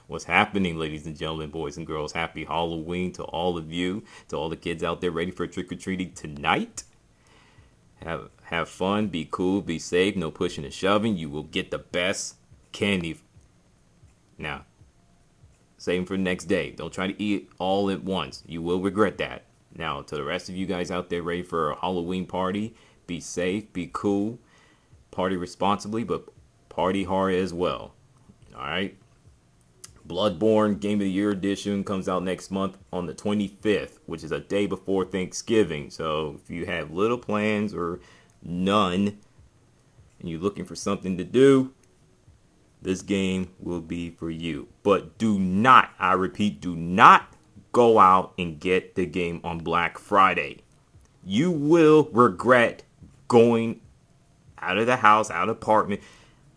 What's happening, ladies and gentlemen, boys and girls? Happy Halloween to all of you, to all the kids out there ready for trick-or-treating tonight. Have fun, be cool, be safe, no pushing and shoving. You will get the best candy. Now, same for the next day. Don't try to eat it all at once. You will regret that. Now, to the rest of you guys out there ready for a Halloween party, be safe, be cool, party responsibly, but party hard as well. All right? Bloodborne Game of the Year edition comes out next month on the 25th, which is a day before Thanksgiving. So if you have little plans or none, and you're looking for something to do, this game will be for you. But do not, I repeat, do not go out and get the game on Black Friday. You will regret going out of the house, out of the apartment,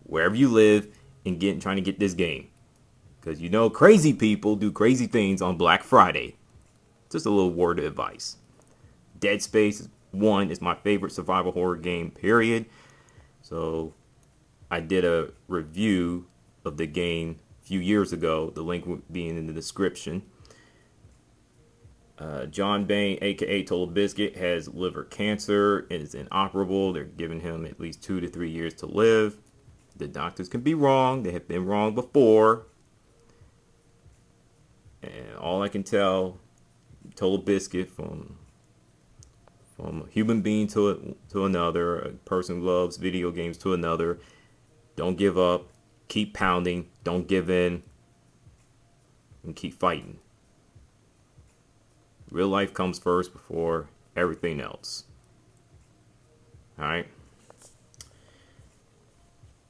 wherever you live, and trying to get this game. Because you know crazy people do crazy things on Black Friday. Just a little word of advice. Dead Space 1 is my favorite survival horror game, period. So I did a review of the game a few years ago. The link will be in the description. John Bain, a.k.a. TotalBiscuit, has liver cancer and is inoperable. They're giving him at least 2 to 3 years to live. The doctors can be wrong. They have been wrong before. And all I can tell, TotalBiscuit, from a human being to another, a person who loves video games to another, don't give up, keep pounding, don't give in, and keep fighting. Real life comes first before everything else. Alright?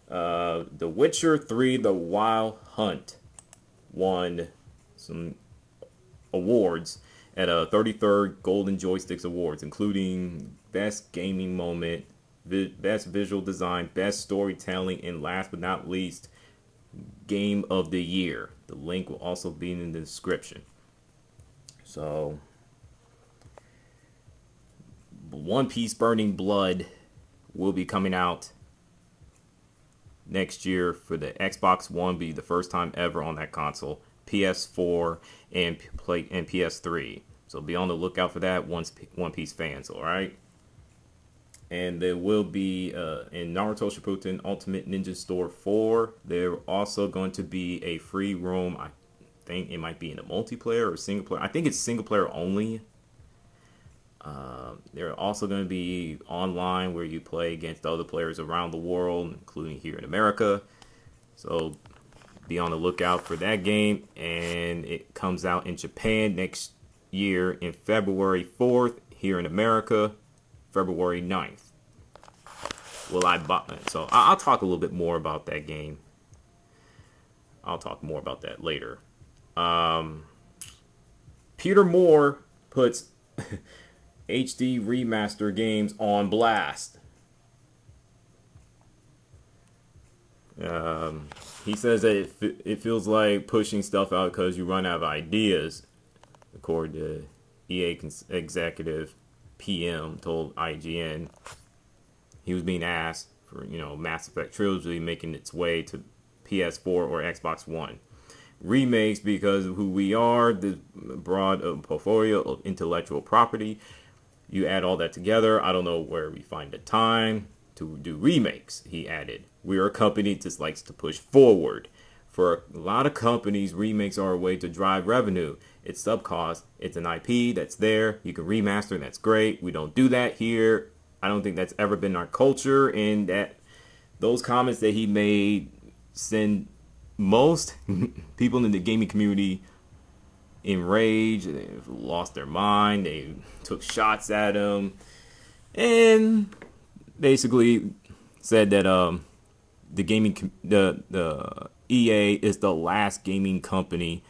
The Witcher 3 The Wild Hunt won some awards at a 33rd Golden Joysticks Awards, including Best Gaming Moment, Best Visual Design, Best Storytelling, and last but not least, Game of the Year. The link will also be in the description. So, One Piece Burning Blood will be coming out next year for the Xbox One, be the first time ever on that console, PS4 and PS3. So be on the lookout for that, One Piece fans, all right? And there will be in Naruto Shippuden Ultimate Ninja Store 4, there also going to be a free roam. I think it might be in a multiplayer or single player. I think it's single player only. They're also going to be online where you play against other players around the world, including here in America. So be on the lookout for that game. And it comes out in Japan next year in February 4th. Here in America, February 9th. Will I buy it? So I'll talk a little bit more about that game. I'll talk more about that later. Peter Moore puts HD remaster games on blast. He says that it feels like pushing stuff out because you run out of ideas, according to EA executive PM told IGN. He was being asked for, Mass Effect Trilogy making its way to PS4 or Xbox One. Remakes because of who we are, the broad portfolio of intellectual property. You add all that together, I don't know where we find the time to do remakes, he added. We're a company that just likes to push forward. For a lot of companies, remakes are a way to drive revenue. It's sub-cost. It's an IP that's there. You can remaster, and that's great. We don't do that here. I don't think that's ever been our culture, and that those comments that he made send most people in the gaming community enraged. They've lost their mind. They took shots at him, and basically said that the EA is the last gaming company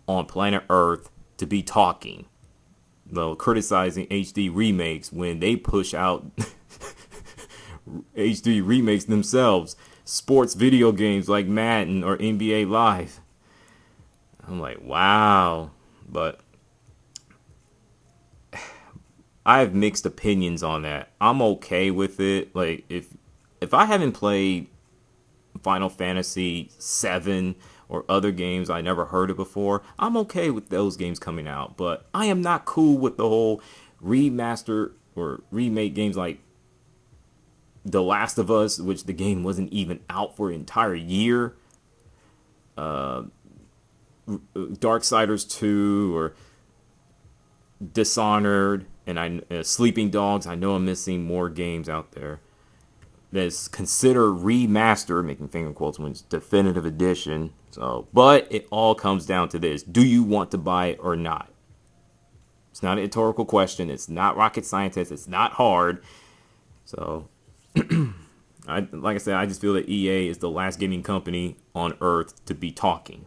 on planet Earth to be talking, criticizing HD remakes when they push out HD remakes themselves. Sports video games like Madden or NBA Live. I'm like, wow. But I have mixed opinions on that. I'm okay with it. Like, if I haven't played Final Fantasy VII or other games I never heard of before, I'm okay with those games coming out. But I am not cool with the whole remaster or remake games like The Last of Us, which the game wasn't even out for an entire year. Darksiders 2 or Dishonored and Sleeping Dogs. I know I'm missing more games out there that's considered remaster, making finger quotes when it's definitive edition. So, but it all comes down to this: do you want to buy it or not? It's not a rhetorical question. It's not rocket scientist. It's not hard. So, like I said, I just feel that EA is the last gaming company on earth to be talking.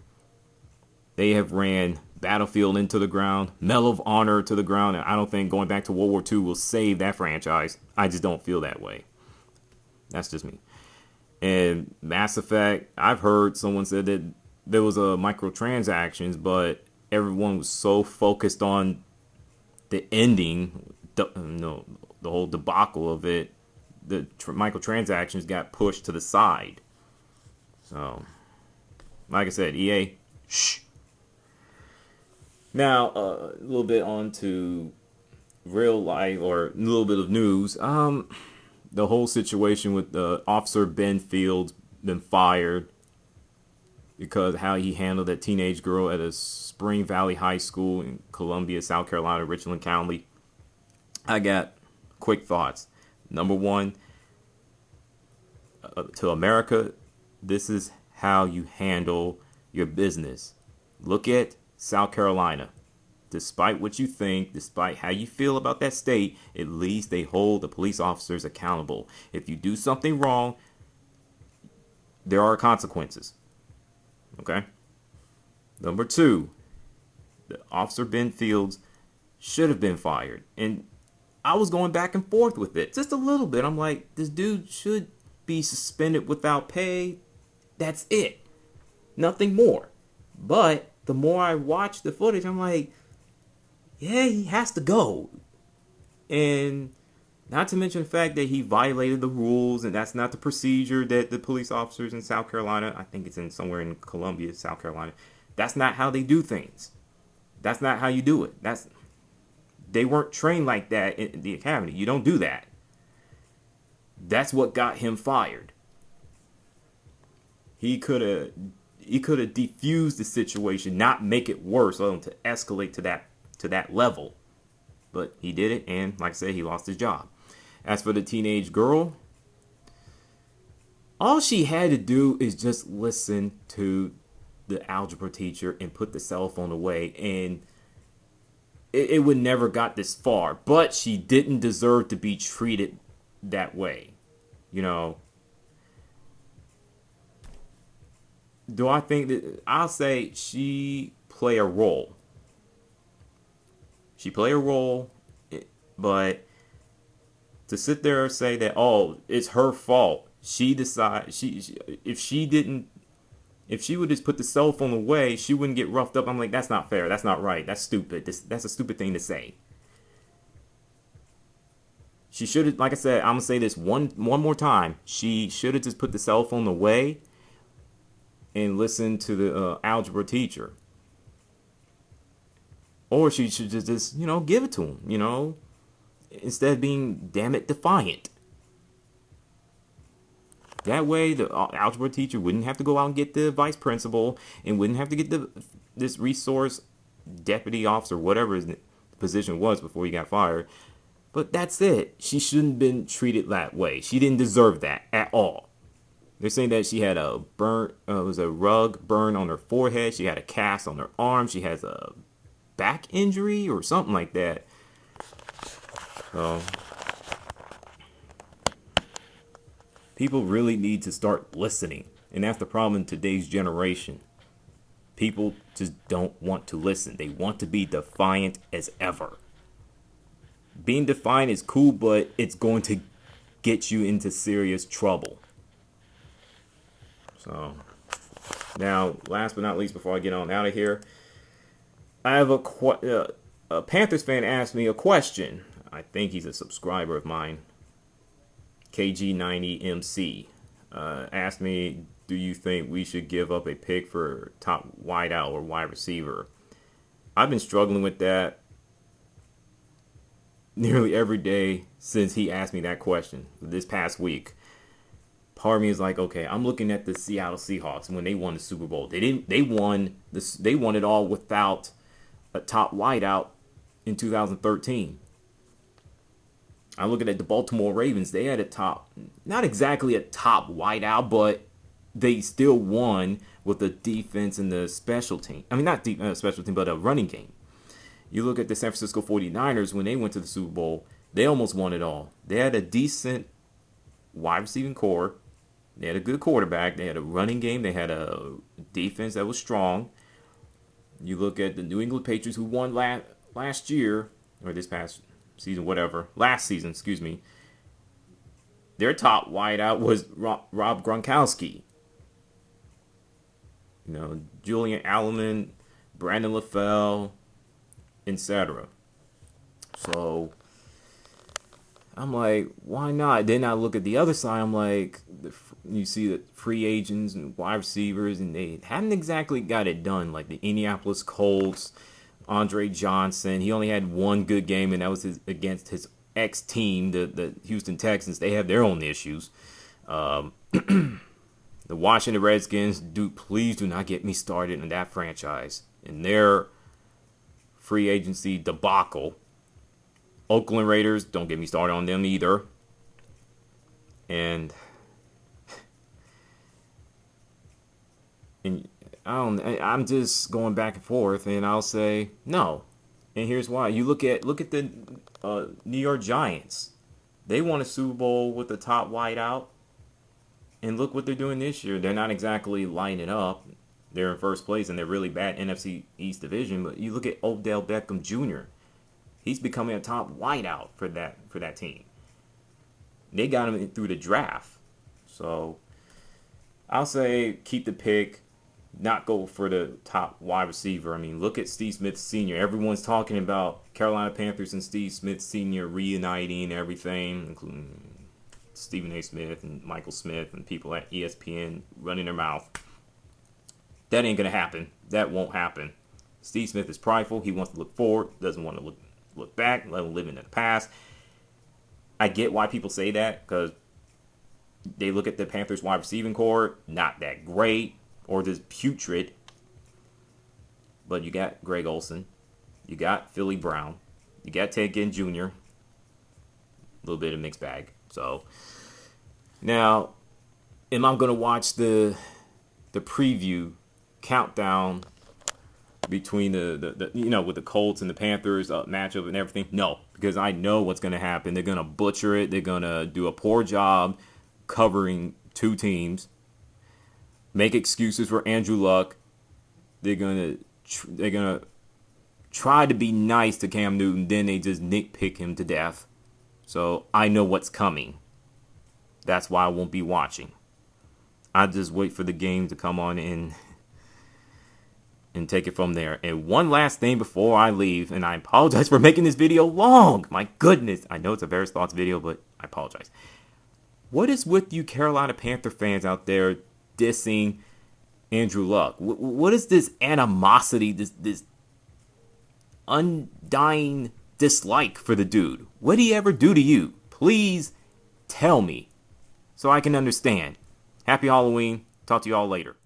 They have ran Battlefield into the ground, Medal of Honor to the ground, and I don't think going back to World War II will save that franchise. I just don't feel that way. That's just me. And Mass Effect, I've heard someone said that there was a microtransactions, but everyone was so focused on the ending, the whole debacle of it, the microtransactions got pushed to the side. So, like I said, EA, shh. Now, a little bit on to real life or a little bit of news. The whole situation with Officer Ben Fields been fired because how he handled that teenage girl at a Spring Valley High School in Columbia, South Carolina, Richland County. I got quick thoughts. Number one, to America, this is how you handle your business. Look at South Carolina. Despite what you think, despite how you feel about that state, at least they hold the police officers accountable. If you do something wrong, there are consequences. Okay? Number two, the Officer Ben Fields should have been fired. And I was going back and forth with it just a little bit. I'm like, this dude should be suspended without pay. That's it. Nothing more. But the more I watch the footage, I'm like, yeah, he has to go. And not to mention the fact that he violated the rules, and that's not the procedure that the police officers in South Carolina, I think it's in somewhere in Columbia, South Carolina, that's not how they do things. That's not how you do it. They weren't trained like that in the academy. You don't do that. That's what got him fired. He could have defused the situation, not make it worse, or to escalate to that level. But he did it, and like I said, he lost his job. As for the teenage girl, all she had to do is just listen to the algebra teacher and put the cell phone away, and it would never got this far. But she didn't deserve to be treated that way. You know, do I think that I'll say she played a role. She played a role, but to sit there and say that, oh, it's her fault. She decided if she would just put the cell phone away, she wouldn't get roughed up. I'm like, that's not fair. That's not right. That's stupid. That's a stupid thing to say. She should have, like I said, I'm gonna say this one more time. She should have just put the cell phone away and listened to the algebra teacher. Or she should just give it to him, instead of being, damn it, defiant. That way, the algebra teacher wouldn't have to go out and get the vice principal and wouldn't have to get this resource deputy officer, whatever his position was before he got fired. But that's it. She shouldn't have been treated that way. She didn't deserve that at all. They're saying that she had a rug burn on her forehead. She had a cast on her arm. She has a back injury or something like that. So people really need to start listening. And that's the problem in today's generation. People just don't want to listen. They want to be defiant as ever. Being defiant is cool, but it's going to get you into serious trouble. So, now, last but not least, before I get on out of here, I have a Panthers fan asked me a question. I think he's a subscriber of mine. KG90MC asked me, do you think we should give up a pick for top wideout or wide receiver? I've been struggling with that nearly every day since he asked me that question this past week. Part of me is like, okay, I'm looking at the Seattle Seahawks when they won the Super Bowl. They won it all without a top wideout in 2013. I'm looking at the Baltimore Ravens. They had a top, not exactly a top wideout, but they still won with the defense and the special team. I mean, not special team, but a running game. You look at the San Francisco 49ers when they went to the Super Bowl, they almost won it all. They had a decent wide receiving core. They had a good quarterback. They had a running game. They had a defense that was strong. You look at the New England Patriots who won last year, or this past season, whatever. Last season, excuse me. Their top wideout was Rob Gronkowski. You know, Julian Edelman, Brandon LaFell, etc. So I'm like, why not? Then I look at the other side. I'm like, you see the free agents and wide receivers, and they haven't exactly got it done. Like the Indianapolis Colts, Andre Johnson. He only had one good game, and that was against his ex-team, the Houston Texans. They have their own issues. The Washington Redskins, please do not get me started in that franchise. In their free agency debacle. Oakland Raiders, don't get me started on them either. And I'm just going back and forth, and I'll say no. And here's why. You look at the New York Giants. They won a Super Bowl with the top wideout. And look what they're doing this year. They're not exactly lighting it up. They're in first place, and they're really bad NFC East division. But you look at Odell Beckham Jr. He's becoming a top wideout for that team. They got him through the draft. So I'll say keep the pick, not go for the top wide receiver. I mean, look at Steve Smith Sr. Everyone's talking about Carolina Panthers and Steve Smith Sr. reuniting everything, including Stephen A. Smith and Michael Smith and people at ESPN running their mouth. That ain't going to happen. That won't happen. Steve Smith is prideful. He wants to look forward, doesn't want to look back, let him live in the past. I get why people say that, because they look at the Panthers wide receiving core, not that great, or just putrid. But you got Greg Olsen. You got Philly Brown. You got Ted Ginn Jr. A little bit of mixed bag. So, now, am I going to watch the preview countdown between the with the Colts and the Panthers matchup and everything? No, because I know what's going to happen. They're going to butcher it. They're going to do a poor job covering two teams. Make excuses for Andrew Luck. They're going to try to be nice to Cam Newton. Then they just nitpick him to death. So I know what's coming. That's why I won't be watching. I just wait for the game to come on and take it from there. And one last thing before I leave, and I apologize for making this video long. My goodness. I know it's a Various Thoughts video, but I apologize. What is with you Carolina Panther fans out there dissing Andrew Luck? What is this animosity, this undying dislike for the dude? What did he ever do to you? Please tell me so I can understand. Happy Halloween. Talk to you all later.